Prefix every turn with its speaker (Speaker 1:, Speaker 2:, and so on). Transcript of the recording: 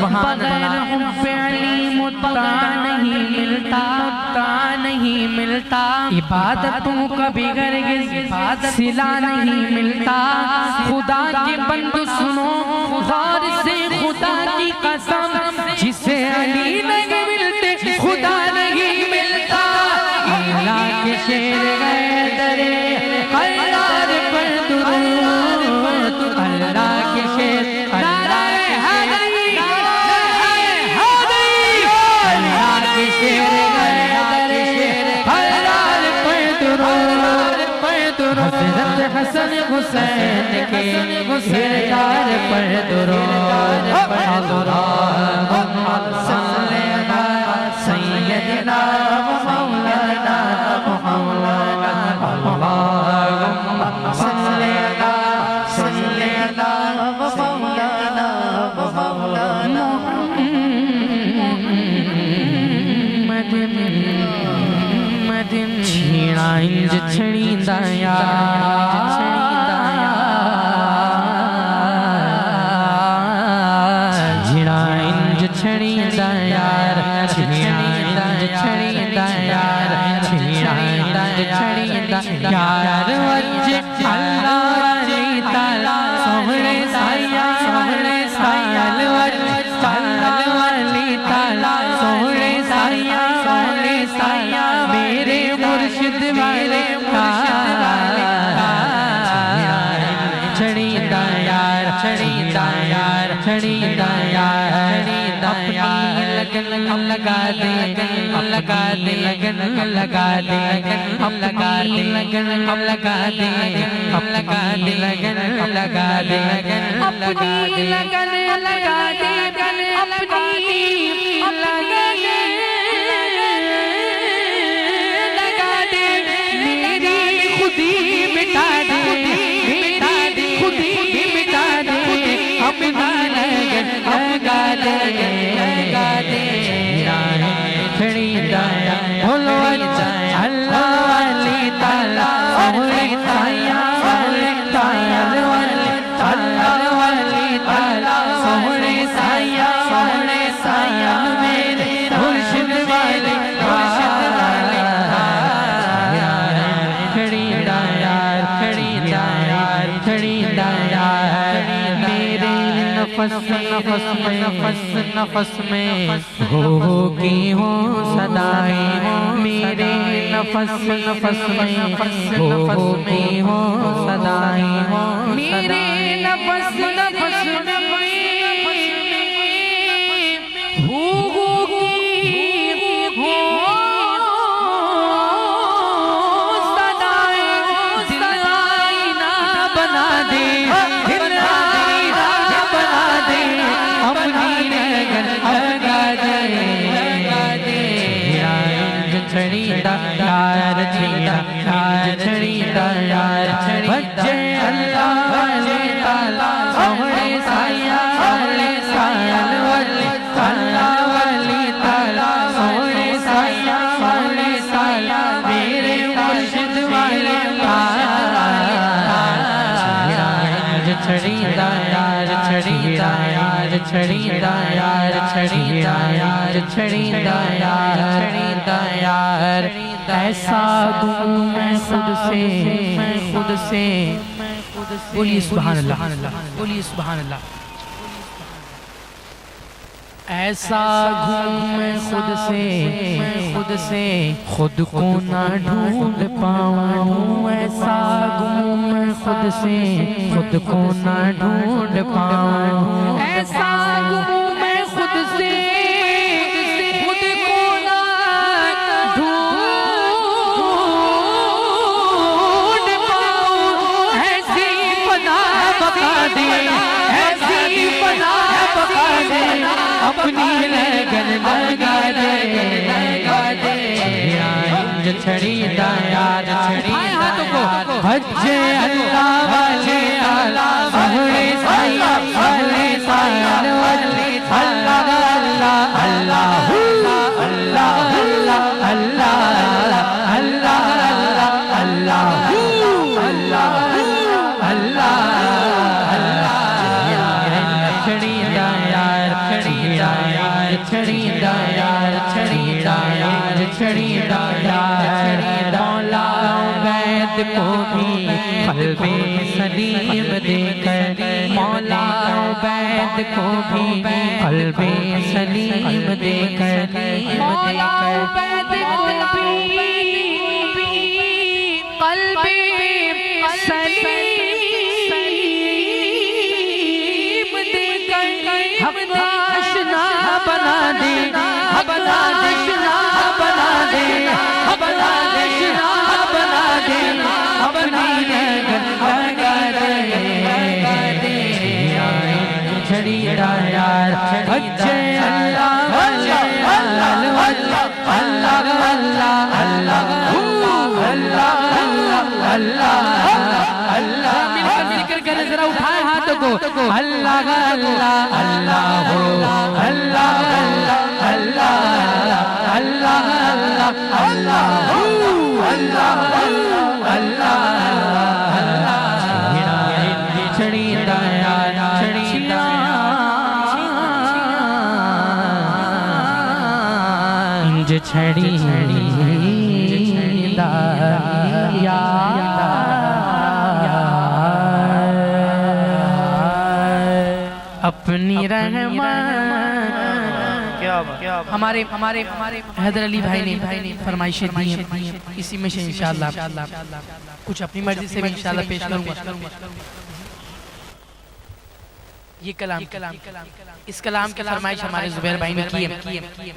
Speaker 1: بغیر حب علی متا نہیں ملتا عبادتوں کا بھی ہرگز صلہ نہیں ملتا خدا کے بندو سنو غور سے خدا کی قسم جسے علی نہیں ملتے خدا نہیں ملتا اللہ کے شیر حیدر حیدر پر درود اللہ کے شیر حضرت حسن حسین کے کردار پر درود اللہم صلی علی سیدنا و مولانا محمد اللہم صلی علی سیدنا و مولانا محمد چھیڑا انج چھڑیندہ جھیڑا انج چھڑیندہ یار چھیڑا انج چھڑیندہ یار چھیڑا انج چھڑیندہ یار وجہ اللہ علی تعالی سوڑے سایہ وجہ اللہ علی تعالی سوڑے سایہ میرے مرشد والے چھڑیندہ یار اپنی لگن لگا دے اپنی لگن لگا دے اپنی لگن لگا دے اپنی لگن لگا دے اپنی لگن لگا دے نفس میں ہوگی ہوں صدائیں میرے نفس میں ہوگی ہوں صدائیں میرے نفس میں چھڑیندہ یار بچے اللہ علی تعالی سوڑے سایہ اللہ علی تعالی سوڑے سایہ میرے مرشد والے چھڑیندہ یار ایسا گم میں خود سے بولیے سبحان اللہ ایسا گم میں خود سے خود کو نہ ڈھونڈ پاؤں ایسا گم میں خود سے خود کو نہ ڈھونڈ پاؤں ایسا گم میں خود سے خود کو نہ ڈھونڈ پاؤں ایسی پناہ بقا دے ایسی پناہ بقا دے اپنی لگن لگا دے چھڑیندہ یار حج اللہ والے سوڑے سایہ اللہ اللہ چھڑیندہ یار چھڑیندہ یار چھڑیندہ یار چھڑیندہ یار مولا عبید کو بھی قلب سلیم دے کر مولا عبید کو بھی قلب سلیم دے کر مولا عبید کو بھی قلب سلیم دے کر حق آشنا بنا دے حق آشنا بنا دے حق آشنا بنا دے اپنی نگر لگا دے چھڑیڑا یار اچھے اللہ اللہ اللہ اللہ اللہ اللہ مل کر ذکر کرے ذرا اٹھائے ہاتھوں کو اللہ اللہ اللہ ہو اللہ اللہ اللہ اللہ ہو اللہ اللہ چھڑیندہ یار چھڑیندہ انج چھڑیندہ اپنی رحمت ہمارے حیدر علی بھائی نے فرمائشیں دی ہیں اسی میں سے انشاءاللہ کچھ اپنی مرضی سے بھی انشاءاللہ پیش کروں گا یہ کلام اس کلام کی فرمائش ہمارے زبیر بھائی نے کی ہے